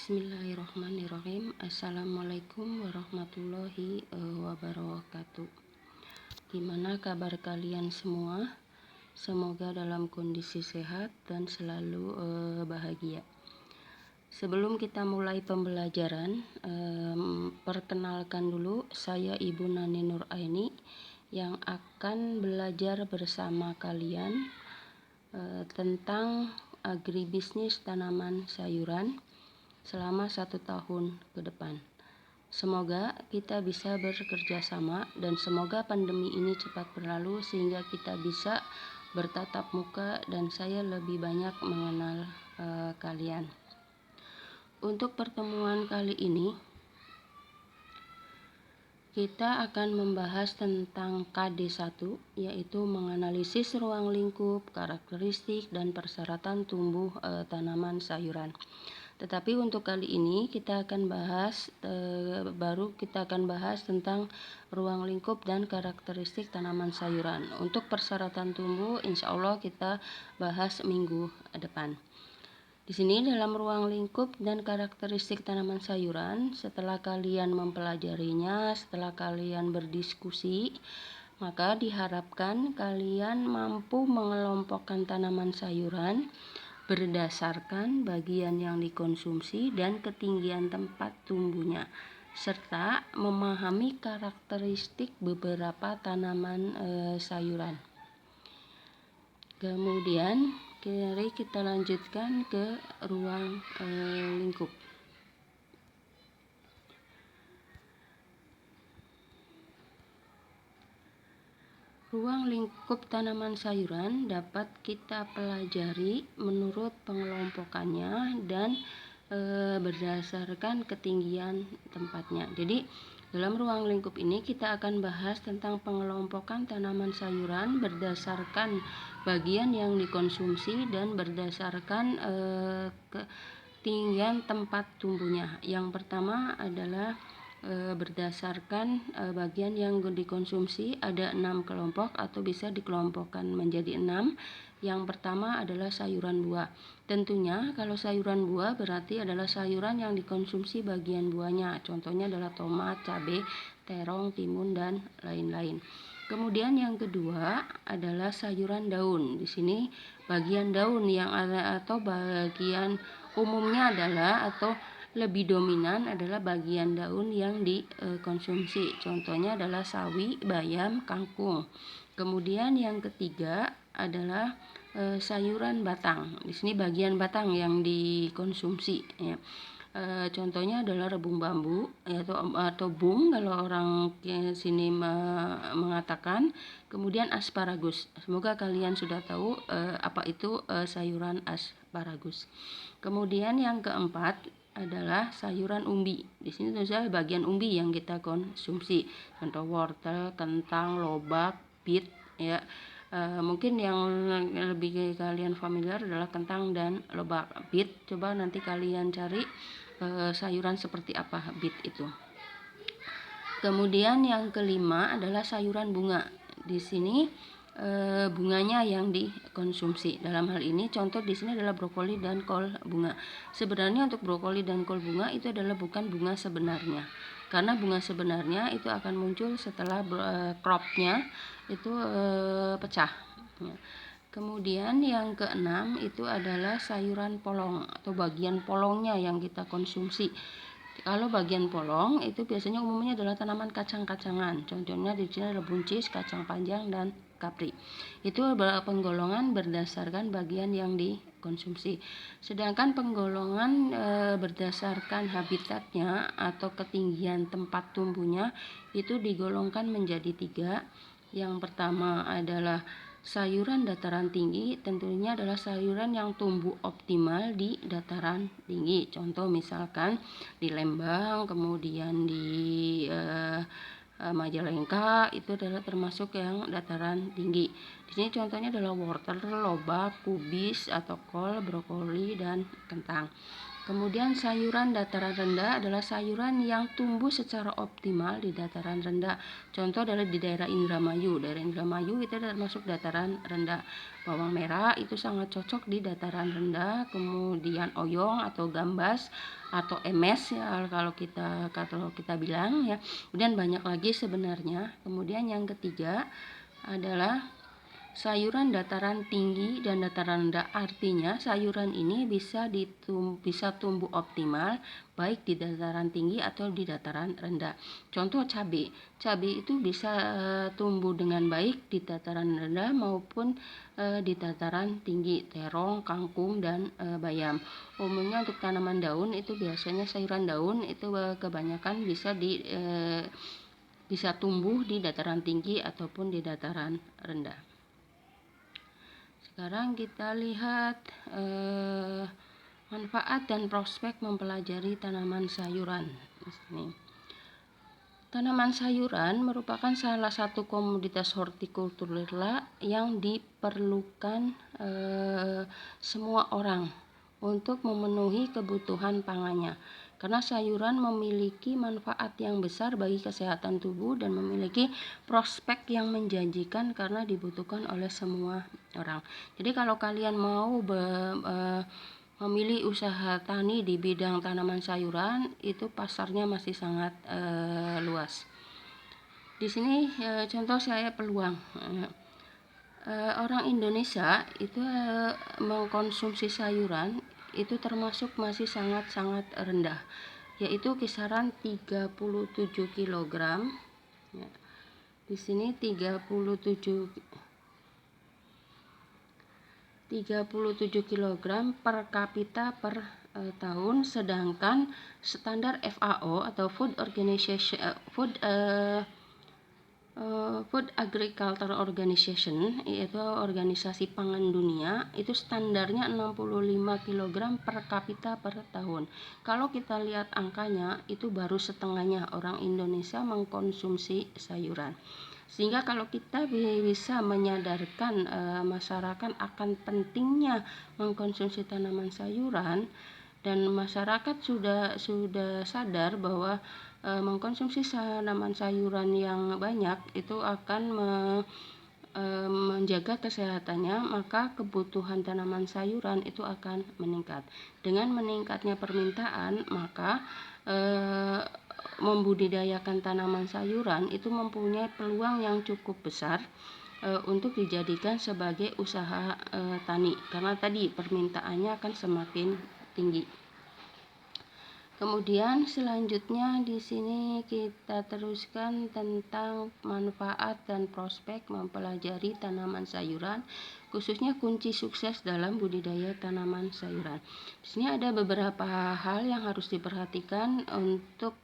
Bismillahirrahmanirrahim. Assalamualaikum warahmatullahi wabarakatuh. Gimana kabar kalian semua? Semoga dalam kondisi sehat dan selalu bahagia. Sebelum kita mulai pembelajaran, perkenalkan dulu, saya Ibu Nani Nuraini yang akan belajar bersama kalian tentang agribisnis tanaman sayuran selama 1 tahun ke depan. Semoga kita bisa bekerja sama dan semoga pandemi ini cepat berlalu sehingga kita bisa bertatap muka dan saya lebih banyak mengenal kalian. Untuk pertemuan kali ini kita akan membahas tentang KD1, yaitu menganalisis ruang lingkup, karakteristik, dan persyaratan tumbuh tanaman sayuran. Tetapi untuk kali ini kita akan bahas tentang ruang lingkup dan karakteristik tanaman sayuran. Untuk persyaratan tumbuh, insya Allah kita bahas minggu depan. Di sini dalam ruang lingkup dan karakteristik tanaman sayuran, setelah kalian mempelajarinya, setelah kalian berdiskusi, maka diharapkan kalian mampu mengelompokkan tanaman sayuran berdasarkan bagian yang dikonsumsi dan ketinggian tempat tumbuhnya, serta memahami karakteristik beberapa tanaman sayuran. Kemudian mari kita lanjutkan ke ruang lingkup. Ruang lingkup tanaman sayuran dapat kita pelajari menurut pengelompokannya dan berdasarkan ketinggian tempatnya. Jadi dalam ruang lingkup ini kita akan bahas tentang pengelompokan tanaman sayuran berdasarkan bagian yang dikonsumsi dan berdasarkan ketinggian tempat tumbuhnya. Yang pertama adalah berdasarkan bagian yang dikonsumsi, ada 6 kelompok atau bisa dikelompokkan menjadi 6. Yang pertama adalah sayuran buah. Tentunya kalau sayuran buah berarti adalah sayuran yang dikonsumsi bagian buahnya. Contohnya adalah tomat, cabai, terong, timun, dan lain-lain. Kemudian yang kedua adalah sayuran daun. Di sini bagian daun yang ada atau bagian umumnya adalah atau lebih dominan adalah bagian daun yang dikonsumsi. Contohnya adalah sawi, bayam, kangkung. Kemudian yang ketiga adalah sayuran batang. Di sini bagian batang yang dikonsumsi, ya. Contohnya adalah rebung bambu atau bung kalau orang sini mengatakan. Kemudian asparagus. Semoga kalian sudah tahu apa itu sayuran asparagus. Kemudian yang keempat adalah sayuran umbi. Di sini tentu saja bagian umbi yang kita konsumsi. Contoh wortel, kentang, lobak, bit, ya. Mungkin yang lebih kalian familiar adalah kentang dan lobak. Bit, coba nanti kalian cari sayuran seperti apa bit itu. Kemudian yang kelima adalah sayuran bunga. Di sini bunganya yang dikonsumsi. Dalam hal ini contoh di sini adalah brokoli dan kol bunga. Sebenarnya untuk brokoli dan kol bunga itu adalah bukan bunga sebenarnya. Karena bunga sebenarnya itu akan muncul setelah cropnya itu pecah. Kemudian yang keenam itu adalah sayuran polong atau bagian polongnya yang kita konsumsi. Kalau bagian polong itu biasanya umumnya adalah tanaman kacang-kacangan. Contohnya di sini ada buncis, kacang panjang, dan kapri. Itu penggolongan berdasarkan bagian yang dikonsumsi. Sedangkan penggolongan berdasarkan habitatnya atau ketinggian tempat tumbuhnya itu digolongkan menjadi 3. Yang pertama adalah sayuran dataran tinggi, tentunya adalah sayuran yang tumbuh optimal di dataran tinggi. Contoh misalkan di Lembang, kemudian di Majalengka itu adalah termasuk yang dataran tinggi. Di Di sini contohnya adalah wortel, lobak, kubis atau kol, brokoli, dan kentang. Kemudian sayuran dataran rendah adalah sayuran yang tumbuh secara optimal di dataran rendah. Contoh adalah di daerah Indramayu. Daerah Indramayu itu termasuk dataran rendah. Bawang merah itu sangat cocok di dataran rendah. Kemudian oyong atau gambas atau emes ya kalau kita bilang ya. Kemudian banyak lagi sebenarnya. Kemudian yang ketiga adalah sayuran dataran tinggi dan dataran rendah, artinya sayuran ini bisa tumbuh optimal baik di dataran tinggi atau di dataran rendah. Contoh cabai itu bisa tumbuh dengan baik di dataran rendah maupun di dataran tinggi, terong, kangkung, dan bayam. Umumnya untuk tanaman daun itu biasanya sayuran daun itu kebanyakan bisa tumbuh di dataran tinggi ataupun di dataran rendah. Sekarang kita lihat manfaat dan prospek mempelajari tanaman sayuran. Tanaman sayuran merupakan salah satu komoditas hortikultura yang diperlukan semua orang untuk memenuhi kebutuhan pangannya. Karena sayuran memiliki manfaat yang besar bagi kesehatan tubuh dan memiliki prospek yang menjanjikan karena dibutuhkan oleh semua orang. Jadi kalau kalian mau memilih usaha tani di bidang tanaman sayuran, itu pasarnya masih sangat luas. Di sini contoh saya peluang. Orang Indonesia itu mengkonsumsi sayuran itu termasuk masih sangat-sangat rendah, yaitu kisaran 37 kg. Ya. Di sini 37 kg per kapita per tahun, sedangkan standar FAO atau Food Agriculture Organization, yaitu organisasi pangan dunia, itu standarnya 65 kg per kapita per tahun. Kalau kita lihat angkanya, itu baru setengahnya orang Indonesia mengkonsumsi sayuran. Sehingga kalau kita bisa menyadarkan masyarakat akan pentingnya mengkonsumsi tanaman sayuran, dan masyarakat sudah sadar bahwa mengkonsumsi tanaman sayuran yang banyak itu akan menjaga kesehatannya, maka kebutuhan tanaman sayuran itu akan meningkat. Dengan meningkatnya permintaan, maka membudidayakan tanaman sayuran itu mempunyai peluang yang cukup besar untuk dijadikan sebagai usaha tani, karena tadi permintaannya akan semakin tinggi. Kemudian selanjutnya di sini kita teruskan tentang manfaat dan prospek mempelajari tanaman sayuran, khususnya kunci sukses dalam budidaya tanaman sayuran. Di sini ada beberapa hal yang harus diperhatikan untuk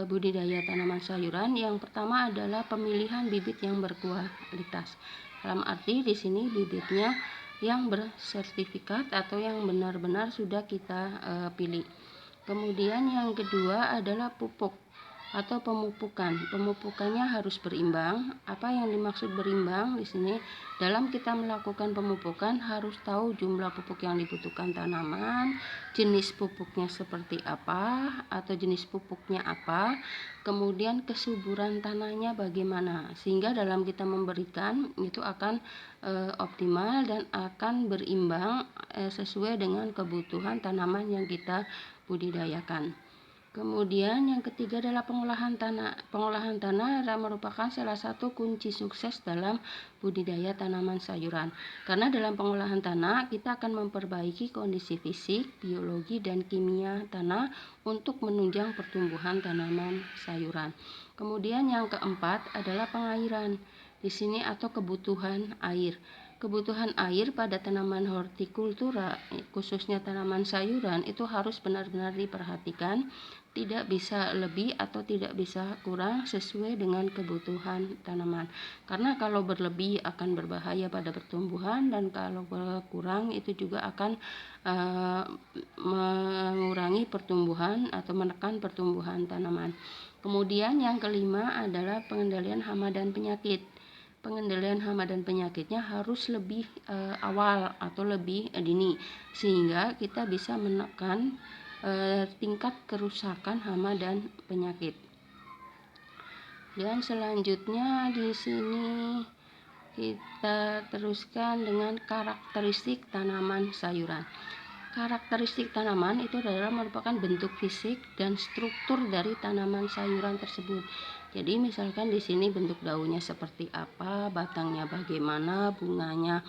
budidaya tanaman sayuran. Yang pertama adalah pemilihan bibit yang berkualitas. Dalam arti di sini bibitnya yang bersertifikat atau yang benar-benar sudah kita pilih. Kemudian yang kedua adalah pupuk atau pemupukan. Pemupukannya harus berimbang. Apa yang dimaksud berimbang di sini? Dalam kita melakukan pemupukan harus tahu jumlah pupuk yang dibutuhkan tanaman, jenis pupuknya seperti apa atau jenis pupuknya apa, kemudian kesuburan tanahnya bagaimana, sehingga dalam kita memberikan itu akan optimal dan akan berimbang sesuai dengan kebutuhan tanaman yang kita budidayakan. Kemudian yang ketiga adalah pengolahan tanah. Pengolahan tanah merupakan salah satu kunci sukses dalam budidaya tanaman sayuran. Karena dalam pengolahan tanah kita akan memperbaiki kondisi fisik, biologi, dan kimia tanah untuk menunjang pertumbuhan tanaman sayuran. Kemudian yang keempat adalah pengairan. Di sini atau kebutuhan air. Kebutuhan air pada tanaman hortikultura, khususnya tanaman sayuran, itu harus benar-benar diperhatikan, tidak bisa lebih atau tidak bisa kurang sesuai dengan kebutuhan tanaman. Karena kalau berlebih akan berbahaya pada pertumbuhan, dan kalau kurang itu juga akan mengurangi pertumbuhan atau menekan pertumbuhan tanaman. Kemudian yang kelima adalah pengendalian hama dan penyakit. pengendalian hama dan penyakitnya harus lebih awal atau lebih dini, sehingga kita bisa menekan tingkat kerusakan hama dan penyakit. Dan selanjutnya di sini kita teruskan dengan karakteristik tanaman sayuran. Karakteristik tanaman itu adalah merupakan bentuk fisik dan struktur dari tanaman sayuran tersebut. Jadi misalkan di sini bentuk daunnya seperti apa, batangnya bagaimana, bunganya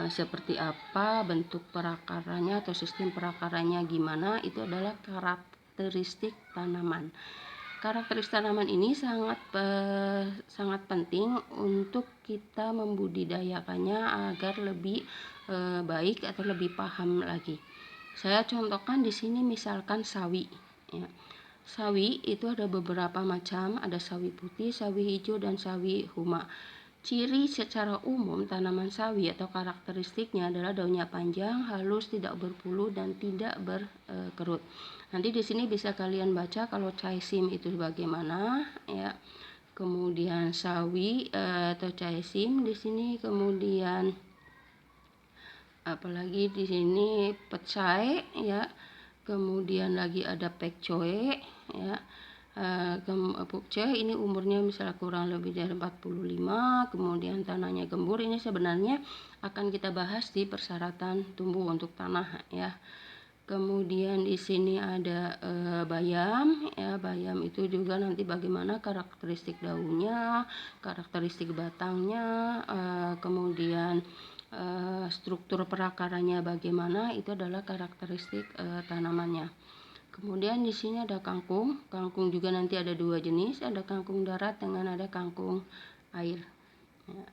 seperti apa, bentuk perakarannya atau sistem perakarannya gimana, itu adalah karakteristik tanaman. Karakteristik tanaman ini sangat penting untuk kita membudidayakannya agar lebih baik atau lebih paham lagi. Saya contohkan di sini misalkan sawi. Ya. Sawi itu ada beberapa macam, ada sawi putih, sawi hijau, dan sawi huma. Ciri secara umum tanaman sawi atau karakteristiknya adalah daunnya panjang, halus, tidak berbulu, dan tidak berkerut. Nanti di sini bisa kalian baca kalau caisim itu bagaimana, ya. Kemudian sawi atau caisim di sini, kemudian apalagi di sini pecai, ya. Kemudian lagi ada pekcoe, ya. Pekcoe ini umurnya misalnya kurang lebih dari 45, kemudian tanahnya gembur. Ini sebenarnya akan kita bahas di persyaratan tumbuh untuk tanah, ya. Kemudian di sini ada bayam, ya. Bayam itu juga nanti bagaimana karakteristik daunnya, karakteristik batangnya, kemudian struktur perakarannya bagaimana, itu adalah karakteristik tanamannya. Kemudian di sini ada kangkung. Kangkung juga nanti ada dua jenis, ada kangkung darat dengan ada kangkung air. Ya.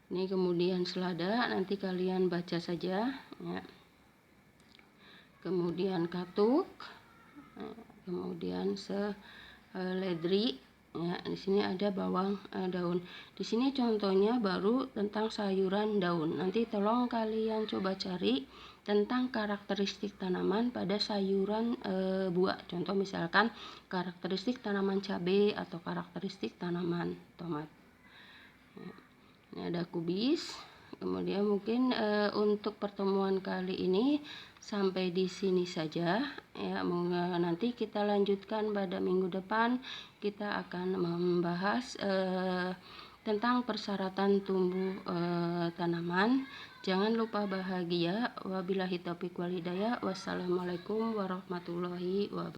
Ini kemudian selada, nanti kalian baca saja. Ya. Kemudian katuk, kemudian seledri. Ya, di sini ada bawang daun. Di sini contohnya baru tentang sayuran daun. Nanti tolong kalian coba cari tentang karakteristik tanaman pada sayuran buah. Contoh misalkan karakteristik tanaman cabai atau karakteristik tanaman tomat. Ya, ini ada kubis. Kemudian mungkin untuk pertemuan kali ini sampai di sini saja, ya. Nanti kita lanjutkan pada minggu depan, kita akan membahas tentang persyaratan tumbuh tanaman. Jangan lupa bahagia. Wabillahi taufiq wal hidayah. Wassalamualaikum warahmatullahi wabarakatuh.